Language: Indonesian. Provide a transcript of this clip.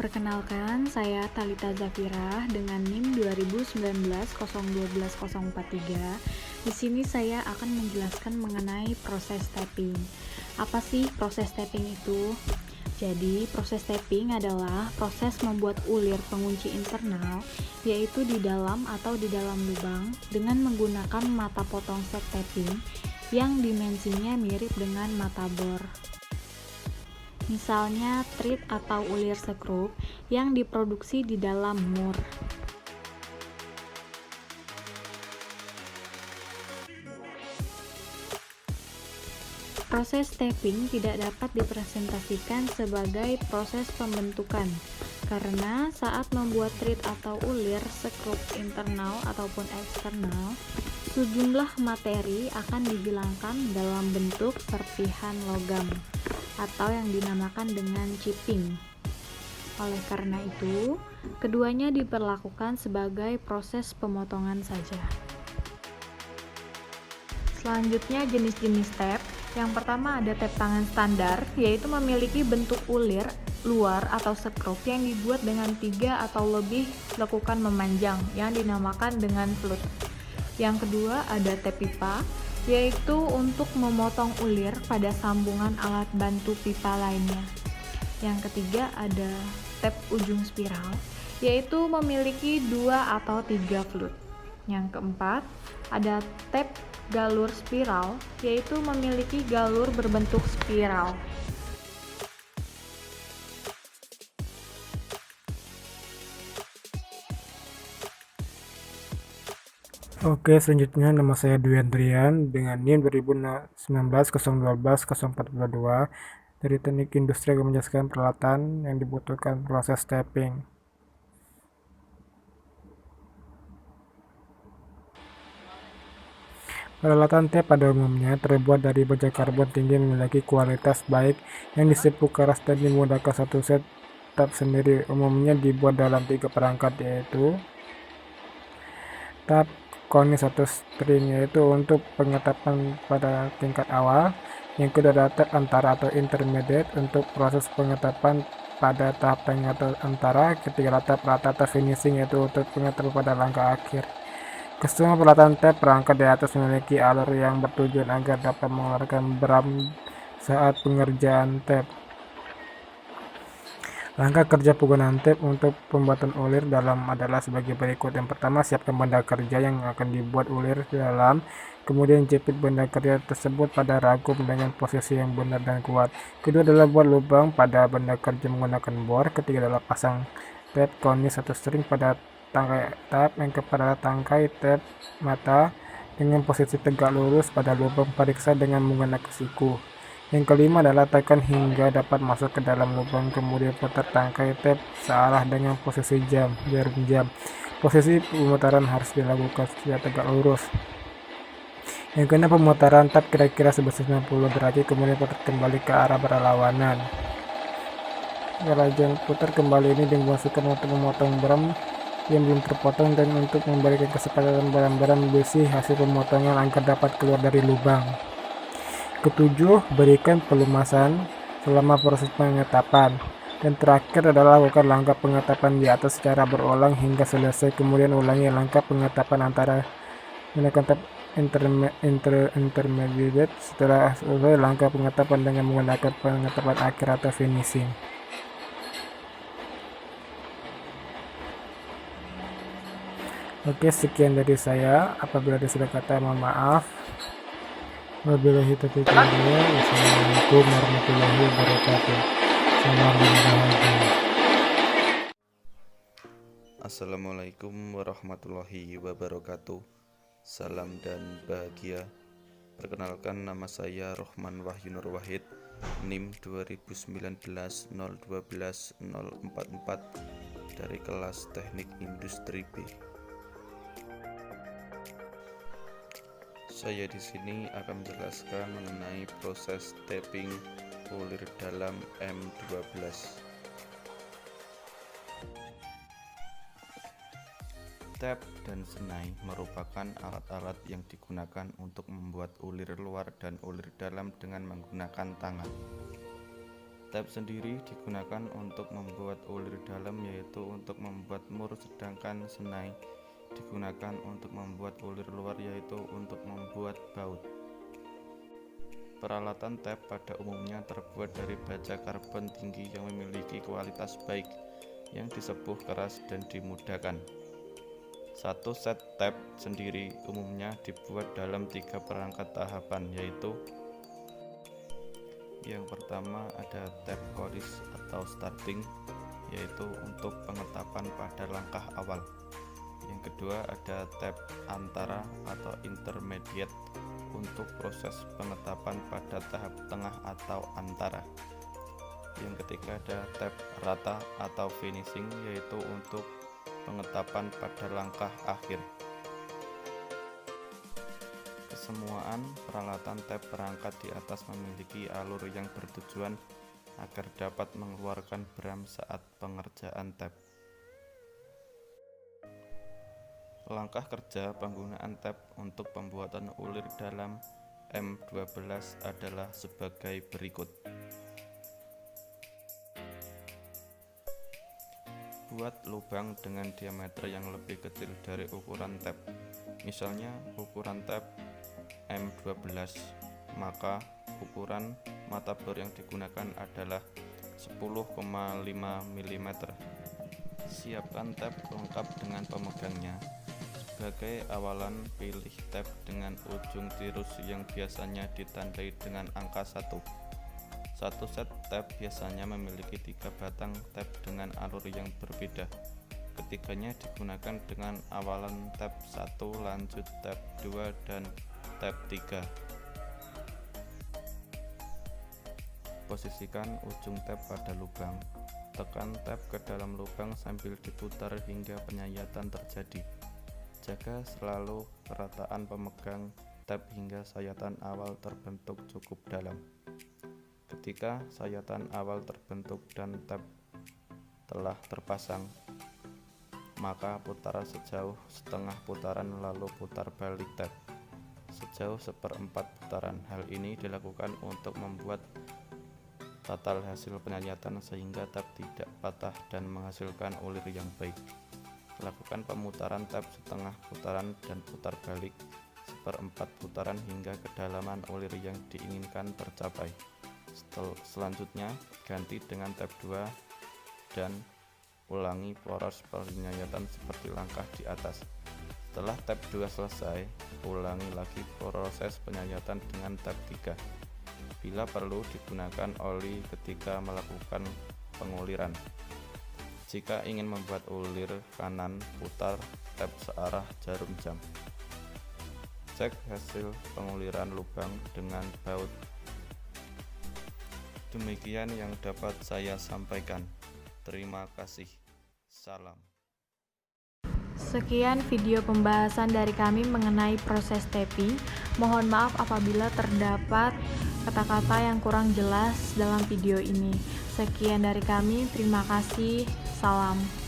Perkenalkan, saya Thalita Zafira dengan NIM 2019-012043. Di sini saya akan menjelaskan mengenai proses tapping. Apa sih proses tapping itu? Jadi, proses tapping adalah proses membuat ulir pengunci internal, yaitu di dalam atau di dalam lubang, dengan menggunakan mata potong set tapping yang dimensinya mirip dengan mata bor. Misalnya thread atau ulir sekrup yang diproduksi di dalam mur. Proses tapping tidak dapat dipresentasikan sebagai proses pembentukan karena saat membuat thread atau ulir sekrup internal ataupun eksternal, sejumlah materi akan dihilangkan dalam bentuk serpihan logam atau yang dinamakan dengan chipping. Oleh karena itu, keduanya diperlakukan sebagai proses pemotongan saja. Selanjutnya jenis-jenis tap. Yang pertama ada tap tangan standar, yaitu memiliki bentuk ulir luar atau sekrup yang dibuat dengan 3 atau lebih lekukan memanjang yang dinamakan dengan flute. Yang kedua ada tap pipa, yaitu untuk memotong ulir pada sambungan alat bantu pipa lainnya. Yang ketiga ada tap ujung spiral, yaitu memiliki 2 atau 3 flute. Yang keempat ada tap galur spiral, yaitu memiliki galur berbentuk spiral. Oke, selanjutnya nama saya Dwi Andrian dengan NIM 2019-012042 dari Teknik Industri akan menjelaskan peralatan yang dibutuhkan proses tapping. Peralatan tap pada umumnya terbuat dari baja karbon tinggi memiliki kualitas baik yang disepuk keras dan dimudahkan. Satu set tap sendiri umumnya dibuat dalam 3 perangkat, yaitu tap konis atau string, yaitu untuk pengetapan pada tingkat awal. Yang kedua ada tap antara atau intermediate untuk proses pengetapan pada tahap tengah atau antara. Ketiga ada tap rata atau finishing, yaitu untuk pengetapan pada langkah akhir. Kesemua peralatan tap perangkat di atas memiliki alur yang bertujuan agar dapat mengeluarkan beram saat pengerjaan tap. Langkah kerja penggunaan tap untuk pembuatan ulir dalam adalah sebagai berikut. Yang pertama, siapkan benda kerja yang akan dibuat ulir dalam. Kemudian jepit benda kerja tersebut pada ragum dengan posisi yang benar dan kuat. Kedua adalah buat lubang pada benda kerja menggunakan bor. Ketiga adalah pasang tap konis atau string pada tangkai tap. Yang keempat adalah tangkai tap mata dengan posisi tegak lurus pada lubang. Periksa dengan menggunakan siku. Yang kelima adalah tekan hingga dapat masuk ke dalam lubang, kemudian putar tangkai tap searah dengan posisi jarum jam. Posisi pemutaran harus dilakukan secara tegak lurus. Yang keenam, pemutaran tap kira-kira sebesar 90 derajat, kemudian putar kembali ke arah berlawanan. Jam putar kembali ini dimaksudkan untuk memotong beram yang belum terpotong dan untuk memberikan kesempatan beram-beram besi hasil pemotongan agar dapat keluar dari lubang. Ketujuh, berikan pelumasan selama proses pengetapan. Dan terakhir adalah lakukan langkah pengetapan di atas secara berulang hingga selesai. Kemudian ulangi langkah pengetapan antara menggunakan tab intermediate setelah selesai langkah pengetapan dengan menggunakan pengetapan akhir atau finishing. Oke, sekian dari saya. Apabila ada salah kata, mohon maaf. Wabillahi taufiq wal hidayah. Wassalamualaikum warahmatullahi wabarakatuh. Salam berbahagia. Assalamualaikum warahmatullahi wabarakatuh. Salam dan bahagia. Perkenalkan, nama saya Rohman Wahyu Nur Wahid, NIM 2019-012-044 dari kelas Teknik Industri B. Saya di sini akan menjelaskan mengenai proses tapping ulir dalam M12. Tap dan senai merupakan alat-alat yang digunakan untuk membuat ulir luar dan ulir dalam dengan menggunakan tangan. Tab sendiri digunakan untuk membuat ulir dalam, yaitu untuk membuat mur, sedangkan senai digunakan untuk membuat ulir luar, yaitu untuk membuat baut. Peralatan tab pada umumnya terbuat dari baja karbon tinggi yang memiliki kualitas baik, yang disepuh keras dan dimudahkan. Satu set tab sendiri umumnya dibuat dalam 3 perangkat tahapan, yaitu yang pertama ada tab chorus atau starting, yaitu untuk pengetapan pada langkah awal. Yang kedua ada tab antara atau intermediate, untuk proses pengetapan pada tahap tengah atau antara. Yang ketiga ada tab rata atau finishing, yaitu untuk pengetapan pada langkah akhir. Kesemuaan peralatan tab perangkat di atas memiliki alur yang bertujuan agar dapat mengeluarkan bram saat pengerjaan tab. Langkah kerja penggunaan tab untuk pembuatan ulir dalam M12 adalah sebagai berikut. Buat lubang dengan diameter yang lebih kecil dari ukuran tab. Misalnya ukuran tab M12, maka ukuran mata bor yang digunakan adalah 10,5 mm. Siapkan tab lengkap dengan pemegangnya. Sebagai awalan, pilih tab dengan ujung tirus yang biasanya ditandai dengan angka 1. Satu set tab biasanya memiliki 3 batang tab dengan alur yang berbeda. Ketiganya digunakan dengan awalan tab 1, lanjut tab 2, dan tab 3. Posisikan ujung tab pada lubang. Tekan tab ke dalam lubang sambil diputar hingga penyayatan terjadi. Jaga selalu kerataan pemegang tab hingga sayatan awal terbentuk cukup dalam. Ketika sayatan awal terbentuk dan tab telah terpasang, maka putar sejauh setengah putaran, lalu putar balik tab sejauh 1/4 putaran. Hal ini dilakukan untuk membuat total hasil penyayatan sehingga tab tidak patah dan menghasilkan ulir yang baik. Lakukan pemutaran tab setengah putaran dan putar balik 1/4 putaran hingga kedalaman ulir yang diinginkan tercapai. Selanjutnya ganti dengan tab 2 dan ulangi proses penyayatan seperti langkah di atas. Setelah tab 2 selesai, ulangi lagi proses penyayatan dengan tab 3. Bila perlu, digunakan oli ketika melakukan penguliran. Jika ingin membuat ulir kanan, putar tab searah jarum jam. Cek hasil penguliran lubang dengan baut. Demikian yang dapat saya sampaikan. Terima kasih. Salam. Sekian video pembahasan dari kami mengenai proses tapping. Mohon maaf apabila terdapat kata-kata yang kurang jelas dalam video ini. Sekian dari kami, terima kasih. Salam.